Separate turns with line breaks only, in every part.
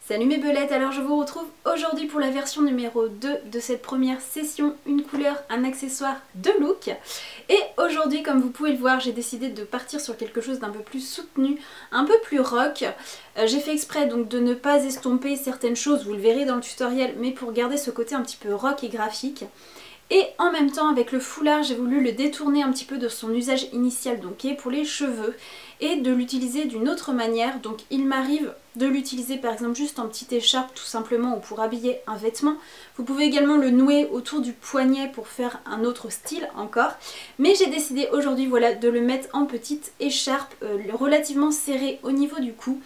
Salut mes belettes, alors je vous retrouve aujourd'hui pour la version numéro 2 de cette première session, une couleur, un accessoire, deux looks. Et aujourd'hui, comme vous pouvez le voir, j'ai décidé de partir sur quelque chose d'un peu plus soutenu, un peu plus rock. J'ai fait exprès donc de ne pas estomper certaines choses, vous le verrez dans le tutoriel, mais pour garder ce côté un petit peu rock et graphique. Et en même temps, avec le foulard, j'ai voulu le détourner un petit peu de son usage initial, donc qui est pour les cheveux, et de l'utiliser d'une autre manière. Donc il m'arrive de l'utiliser par exemple juste en petite écharpe tout simplement, ou pour habiller un vêtement. Vous pouvez également le nouer autour du poignet pour faire un autre style encore. Mais j'ai décidé aujourd'hui, voilà, de le mettre en petite écharpe relativement serrée au niveau du cou.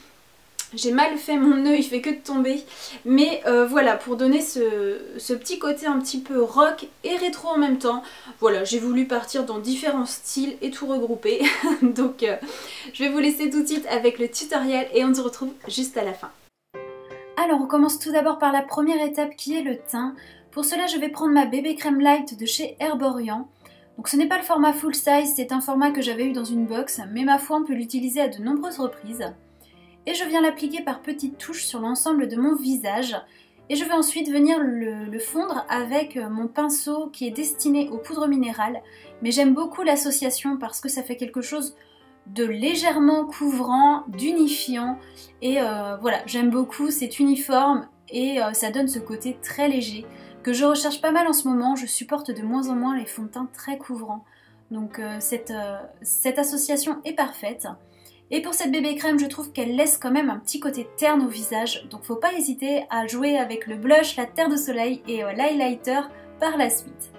J'ai mal fait mon nœud, il fait que de tomber. Mais voilà, pour donner ce petit côté un petit peu rock et rétro en même temps. Voilà, j'ai voulu partir dans différents styles et tout regrouper. Donc je vais vous laisser tout de suite avec le tutoriel et on se retrouve juste à la fin. Alors on commence tout d'abord par la première étape qui est le teint. Pour cela je vais prendre ma bébé crème light de chez Herborian. Donc ce n'est pas le format full size, c'est un format que j'avais eu dans une box, mais ma foi on peut l'utiliser à de nombreuses reprises. Et je viens l'appliquer par petites touches sur l'ensemble de mon visage. Et je vais ensuite venir le fondre avec mon pinceau qui est destiné aux poudres minérales. Mais j'aime beaucoup l'association parce que ça fait quelque chose de légèrement couvrant, d'unifiant. Et voilà, j'aime beaucoup, c'est uniforme et ça donne ce côté très léger que je recherche pas mal en ce moment. Je supporte de moins en moins les fonds de teint très couvrants. Donc cette association est parfaite. Et pour cette bébé crème, je trouve qu'elle laisse quand même un petit côté terne au visage, donc faut pas hésiter à jouer avec le blush, la terre de soleil et l'highlighter par la suite.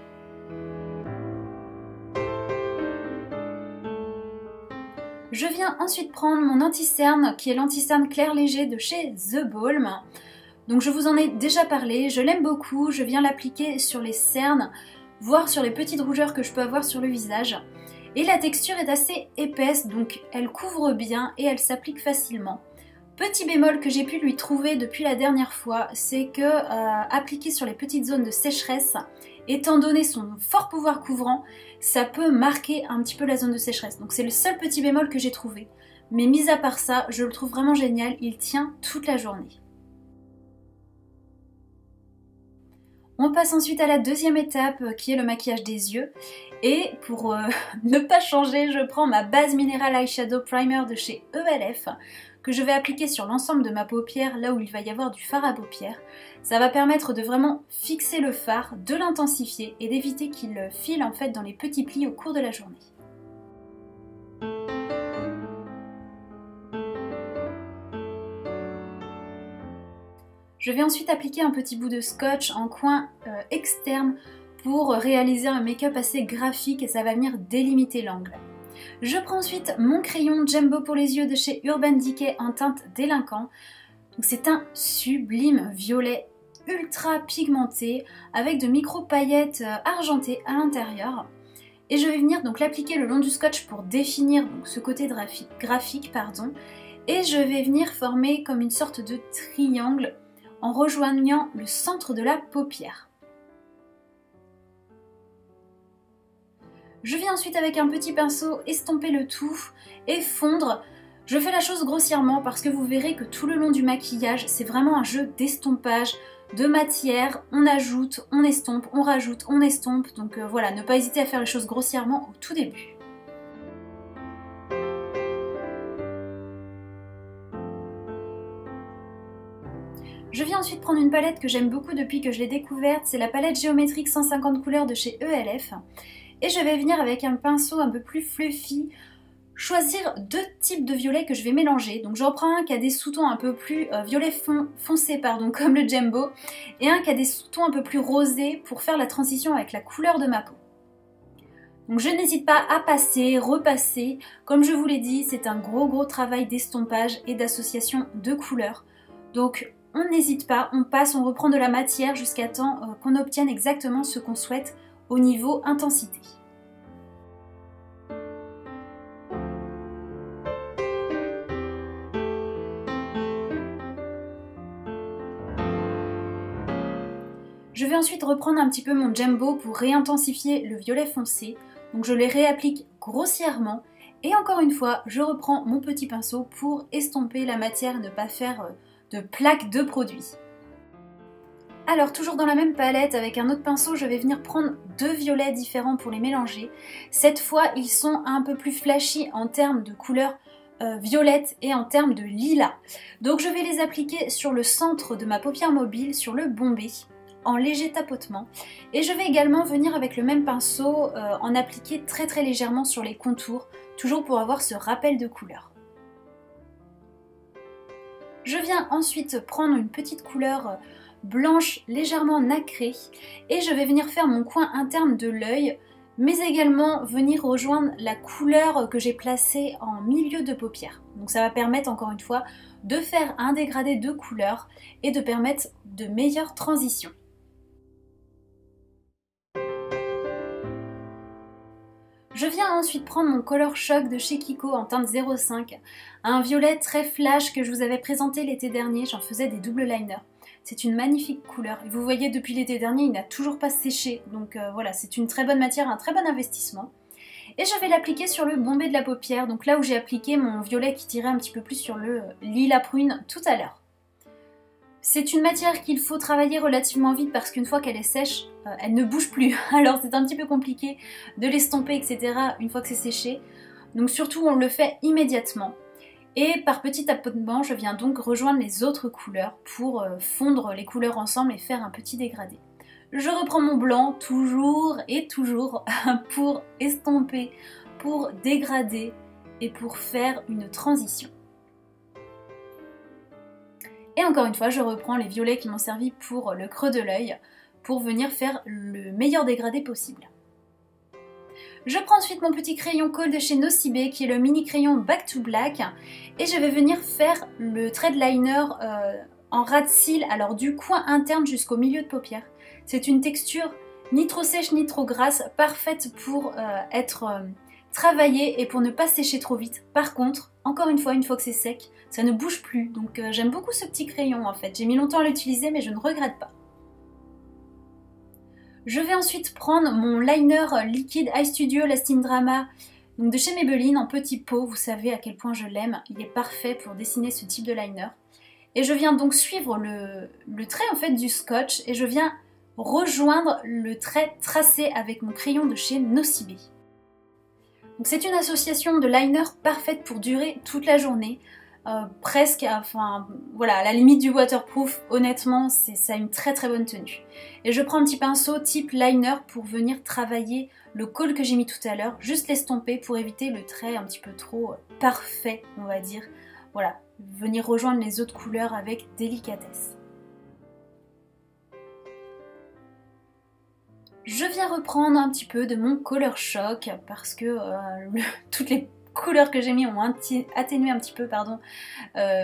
Je viens ensuite prendre mon anti-cerne, qui est l'anti-cerne clair léger de chez The Balm. Donc je vous en ai déjà parlé, je l'aime beaucoup, je viens l'appliquer sur les cernes, voire sur les petites rougeurs que je peux avoir sur le visage. Et la texture est assez épaisse, donc elle couvre bien et elle s'applique facilement. Petit bémol que j'ai pu lui trouver depuis la dernière fois, c'est que appliquer sur les petites zones de sécheresse, étant donné son fort pouvoir couvrant, ça peut marquer un petit peu la zone de sécheresse. Donc c'est le seul petit bémol que j'ai trouvé. Mais mis à part ça, je le trouve vraiment génial, il tient toute la journée. On passe ensuite à la deuxième étape qui est le maquillage des yeux. Et pour ne pas changer, je prends ma base minérale eyeshadow primer de chez ELF que je vais appliquer sur l'ensemble de ma paupière, là où il va y avoir du fard à paupières. Ça va permettre de vraiment fixer le fard, de l'intensifier et d'éviter qu'il file en fait dans les petits plis au cours de la journée. Je vais ensuite appliquer un petit bout de scotch en coin externe pour réaliser un make-up assez graphique et ça va venir délimiter l'angle. Je prends ensuite mon crayon Jumbo pour les yeux de chez Urban Decay en teinte délinquant. C'est un sublime violet ultra pigmenté avec de micro paillettes argentées à l'intérieur. Et je vais venir donc l'appliquer le long du scotch pour définir donc, ce côté graphique. Et je vais venir former comme une sorte de triangle en rejoignant le centre de la paupière. Je viens ensuite avec un petit pinceau estomper le tout et fondre. Je fais la chose grossièrement parce que vous verrez que tout le long du maquillage, c'est vraiment un jeu d'estompage, de matière. On ajoute, on estompe, on rajoute, on estompe. Donc voilà, ne pas hésiter à faire les choses grossièrement au tout début. Je viens ensuite prendre une palette que j'aime beaucoup depuis que je l'ai découverte, c'est la palette géométrique 150 couleurs de chez ELF. Et je vais venir avec un pinceau un peu plus fluffy, choisir deux types de violets que je vais mélanger. Donc j'en prends un qui a des sous-tons un peu plus violet foncé, comme le Jumbo, et un qui a des sous-tons un peu plus rosés pour faire la transition avec la couleur de ma peau. Donc je n'hésite pas à passer, repasser. Comme je vous l'ai dit, c'est un gros travail d'estompage et d'association de couleurs. Donc on n'hésite pas, on passe, on reprend de la matière jusqu'à temps qu'on obtienne exactement ce qu'on souhaite au niveau intensité. Je vais ensuite reprendre un petit peu mon Jumbo pour réintensifier le violet foncé. Donc je les réapplique grossièrement et encore une fois, je reprends mon petit pinceau pour estomper la matière et ne pas faire de plaques de produits. Alors toujours dans la même palette, avec un autre pinceau, je vais venir prendre deux violets différents pour les mélanger. Cette fois, ils sont un peu plus flashy en termes de couleur violette et en termes de lilas. Donc je vais les appliquer sur le centre de ma paupière mobile, sur le bombé, en léger tapotement. Et je vais également venir avec le même pinceau en appliquer très très légèrement sur les contours, toujours pour avoir ce rappel de couleur. Je viens ensuite prendre une petite couleur blanche légèrement nacrée et je vais venir faire mon coin interne de l'œil, mais également venir rejoindre la couleur que j'ai placée en milieu de paupière. Donc ça va permettre encore une fois de faire un dégradé de couleur et de permettre de meilleures transitions. Je viens ensuite prendre mon Color Shock de chez Kiko en teinte 05, un violet très flash que je vous avais présenté l'été dernier, j'en faisais des double liners. C'est une magnifique couleur et vous voyez depuis l'été dernier il n'a toujours pas séché, donc voilà, c'est une très bonne matière, un très bon investissement. Et je vais l'appliquer sur le bombé de la paupière, donc là où j'ai appliqué mon violet qui tirait un petit peu plus sur le lilas prune tout à l'heure. C'est une matière qu'il faut travailler relativement vite parce qu'une fois qu'elle est sèche, elle ne bouge plus. Alors c'est un petit peu compliqué de l'estomper, etc. une fois que c'est séché. Donc surtout on le fait immédiatement. Et par petit tapotement, je viens donc rejoindre les autres couleurs pour fondre les couleurs ensemble et faire un petit dégradé. Je reprends mon blanc toujours et toujours pour estomper, pour dégrader et pour faire une transition. Et encore une fois, je reprends les violets qui m'ont servi pour le creux de l'œil pour venir faire le meilleur dégradé possible. Je prends ensuite mon petit crayon colle de chez Nocibé qui est le mini crayon Back to Black et je vais venir faire le trait de liner en ras de cils, alors du coin interne jusqu'au milieu de paupière. C'est une texture ni trop sèche ni trop grasse, parfaite pour être travaillée et pour ne pas sécher trop vite. Par contre, encore une fois que c'est sec, ça ne bouge plus, donc j'aime beaucoup ce petit crayon en fait. J'ai mis longtemps à l'utiliser mais je ne regrette pas. Je vais ensuite prendre mon liner liquide Eye Studio Lasting Drama donc de chez Maybelline en petit pot. Vous savez à quel point je l'aime, il est parfait pour dessiner ce type de liner. Et je viens donc suivre le trait en fait du scotch et je viens rejoindre le trait tracé avec mon crayon de chez Nocibé. Donc c'est une association de liner parfaite pour durer toute la journée. Presque, enfin voilà, à la limite du waterproof, honnêtement, ça a une très très bonne tenue. Et je prends un petit pinceau type liner pour venir travailler le col que j'ai mis tout à l'heure, juste l'estomper pour éviter le trait un petit peu trop parfait, on va dire. Voilà, venir rejoindre les autres couleurs avec délicatesse. Je viens reprendre un petit peu de mon Color Shock parce que toutes les couleurs que j'ai mis ont atténué un petit peu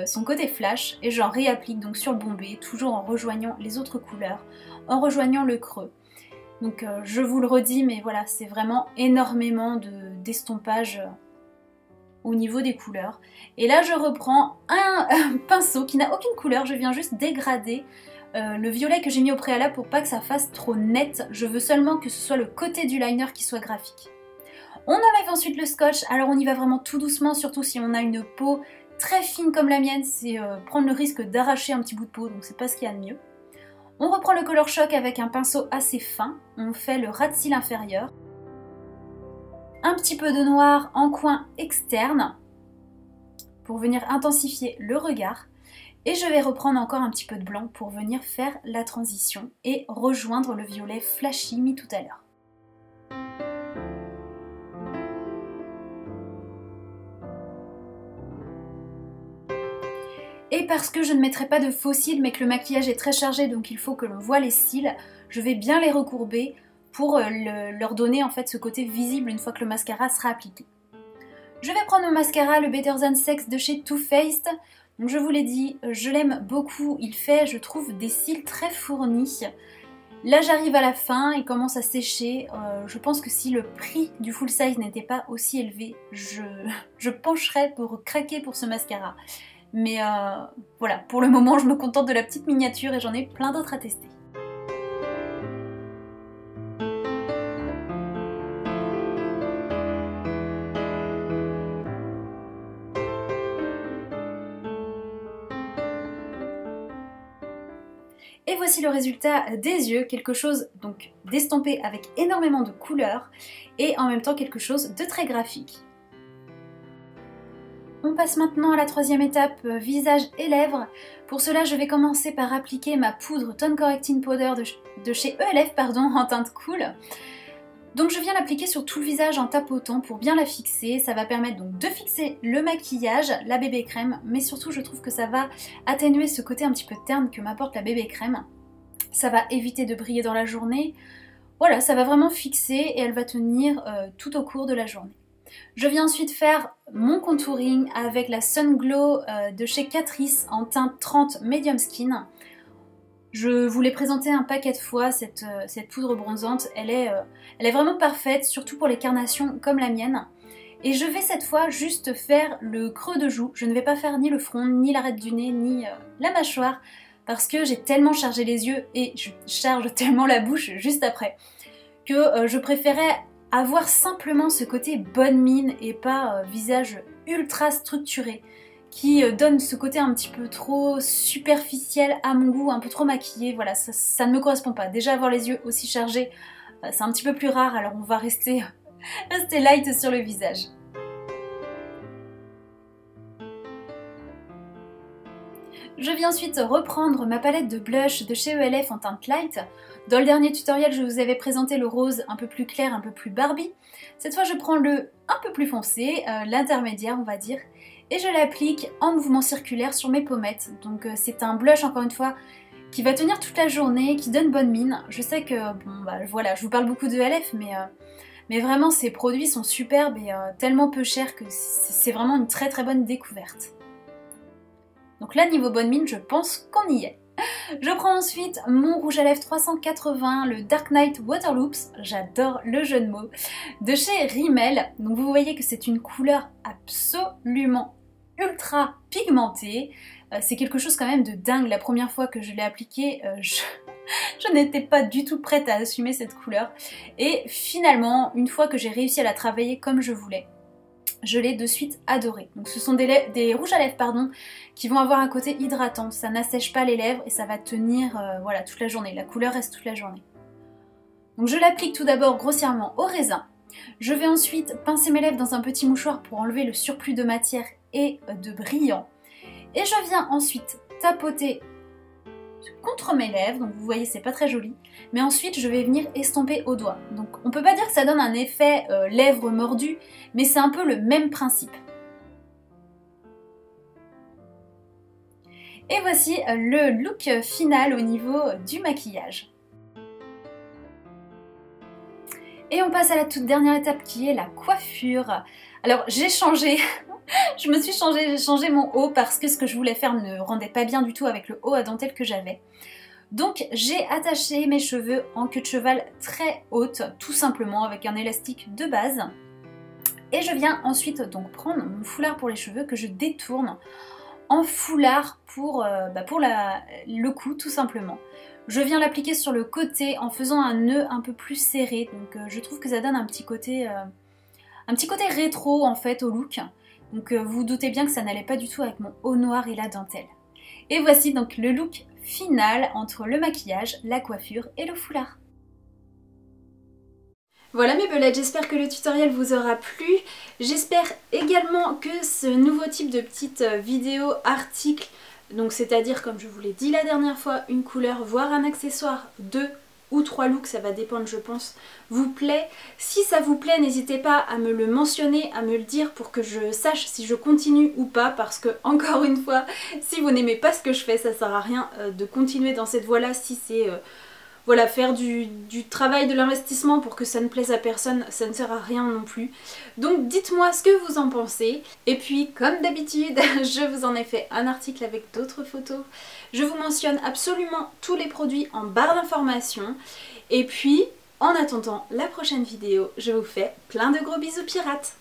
son côté flash et j'en réapplique donc sur le bombé, toujours en rejoignant les autres couleurs, en rejoignant le creux. Donc je vous le redis, mais voilà, c'est vraiment énormément d'estompage au niveau des couleurs. Et là je reprends un pinceau qui n'a aucune couleur, je viens juste dégrader le violet que j'ai mis au préalable pour pas que ça fasse trop net. Je veux seulement que ce soit le côté du liner qui soit graphique. On enlève ensuite le scotch, alors on y va vraiment tout doucement, surtout si on a une peau très fine comme la mienne, c'est prendre le risque d'arracher un petit bout de peau, donc c'est pas ce qu'il y a de mieux. On reprend le Color Shock avec un pinceau assez fin, on fait le ras de cils inférieur. Un petit peu de noir en coin externe pour venir intensifier le regard. Et je vais reprendre encore un petit peu de blanc pour venir faire la transition et rejoindre le violet flashy mis tout à l'heure. Et parce que je ne mettrai pas de faux cils mais que le maquillage est très chargé donc il faut que l'on voit les cils, je vais bien les recourber pour leur donner en fait ce côté visible une fois que le mascara sera appliqué. Je vais prendre mon mascara, le Better Than Sex de chez Too Faced. Donc je vous l'ai dit, je l'aime beaucoup, il fait je trouve des cils très fournis. Là j'arrive à la fin, il commence à sécher, je pense que si le prix du full size n'était pas aussi élevé, je pencherais pour craquer pour ce mascara. Mais voilà, pour le moment je me contente de la petite miniature et j'en ai plein d'autres à tester. Et voici le résultat des yeux, quelque chose donc d'estampé avec énormément de couleurs et en même temps quelque chose de très graphique. On passe maintenant à la troisième étape, visage et lèvres. Pour cela, je vais commencer par appliquer ma poudre Tone Correcting Powder de chez ELF en teinte cool. Donc je viens l'appliquer sur tout le visage en tapotant pour bien la fixer. Ça va permettre donc de fixer le maquillage, la bébé crème, mais surtout je trouve que ça va atténuer ce côté un petit peu terne que m'apporte la bébé crème. Ça va éviter de briller dans la journée. Voilà, ça va vraiment fixer et elle va tenir tout au cours de la journée. Je viens ensuite faire mon contouring avec la Sun Glow de chez Catrice en teinte 30 Medium Skin. Je vous l'ai présenté un paquet de fois, cette poudre bronzante, elle est vraiment parfaite, surtout pour les carnations comme la mienne. Et je vais cette fois juste faire le creux de joue, je ne vais pas faire ni le front, ni l'arête du nez, ni la mâchoire, parce que j'ai tellement chargé les yeux et je charge tellement la bouche juste après, que je préférais avoir simplement ce côté bonne mine et pas visage ultra structuré qui donne ce côté un petit peu trop superficiel à mon goût, un peu trop maquillé. Voilà, ça ne me correspond pas. Déjà avoir les yeux aussi chargés, c'est un petit peu plus rare, alors on va rester light sur le visage. Je viens ensuite reprendre ma palette de blush de chez ELF en teinte light. Dans le dernier tutoriel, je vous avais présenté le rose un peu plus clair, un peu plus Barbie. Cette fois, je prends le un peu plus foncé, l'intermédiaire on va dire, et je l'applique en mouvement circulaire sur mes pommettes. Donc c'est un blush encore une fois qui va tenir toute la journée, qui donne bonne mine. Je sais que, bon bah voilà, je vous parle beaucoup de ELF, mais vraiment ces produits sont superbes et tellement peu chers que c'est vraiment une très très bonne découverte. Donc là, niveau bonne mine, je pense qu'on y est. Je prends ensuite mon rouge à lèvres 380, le Dark Knight Waterloops, j'adore le jeu de mots, de chez Rimmel. Donc vous voyez que c'est une couleur absolument ultra pigmentée. C'est quelque chose quand même de dingue. La première fois que je l'ai appliqué, je n'étais pas du tout prête à assumer cette couleur. Et finalement, une fois que j'ai réussi à la travailler comme je voulais, je l'ai de suite adoré. Donc ce sont des rouges à lèvres qui vont avoir un côté hydratant, ça n'assèche pas les lèvres et ça va tenir voilà, toute la journée, la couleur reste toute la journée. Donc je l'applique tout d'abord grossièrement au raisin, je vais ensuite pincer mes lèvres dans un petit mouchoir pour enlever le surplus de matière et de brillant, et je viens ensuite tapoter contre mes lèvres, donc vous voyez c'est pas très joli, mais ensuite je vais venir estomper au doigt. Donc on peut pas dire que ça donne un effet lèvres mordues, mais c'est un peu le même principe. Et voici le look final au niveau du maquillage. Et on passe à la toute dernière étape qui est la coiffure. Alors j'ai changé, j'ai changé mon haut parce que ce que je voulais faire ne rendait pas bien du tout avec le haut à dentelle que j'avais. Donc j'ai attaché mes cheveux en queue de cheval très haute, tout simplement avec un élastique de base. Et je viens ensuite donc prendre mon foulard pour les cheveux que je détourne en foulard pour le cou tout simplement. Je viens l'appliquer sur le côté en faisant un nœud un peu plus serré, donc je trouve que ça donne un petit côté rétro en fait au look. Donc vous vous doutez bien que ça n'allait pas du tout avec mon haut noir et la dentelle. Et voici donc le look final entre le maquillage, la coiffure et le foulard. Voilà mes belettes, j'espère que le tutoriel vous aura plu. J'espère également que ce nouveau type de petite vidéo article, donc c'est-à-dire comme je vous l'ai dit la dernière fois, une couleur voire un accessoire, 2 ou 3 looks, ça va dépendre je pense, vous plaît. Si ça vous plaît, n'hésitez pas à me le mentionner, à me le dire pour que je sache si je continue ou pas, parce que encore une fois, si vous n'aimez pas ce que je fais, ça sert à rien de continuer dans cette voie-là. Si c'est voilà, faire du travail, de l'investissement pour que ça ne plaise à personne, ça ne sert à rien non plus. Donc dites-moi ce que vous en pensez. Et puis comme d'habitude, je vous en ai fait un article avec d'autres photos. Je vous mentionne absolument tous les produits en barre d'informations. Et puis, en attendant la prochaine vidéo, je vous fais plein de gros bisous pirates.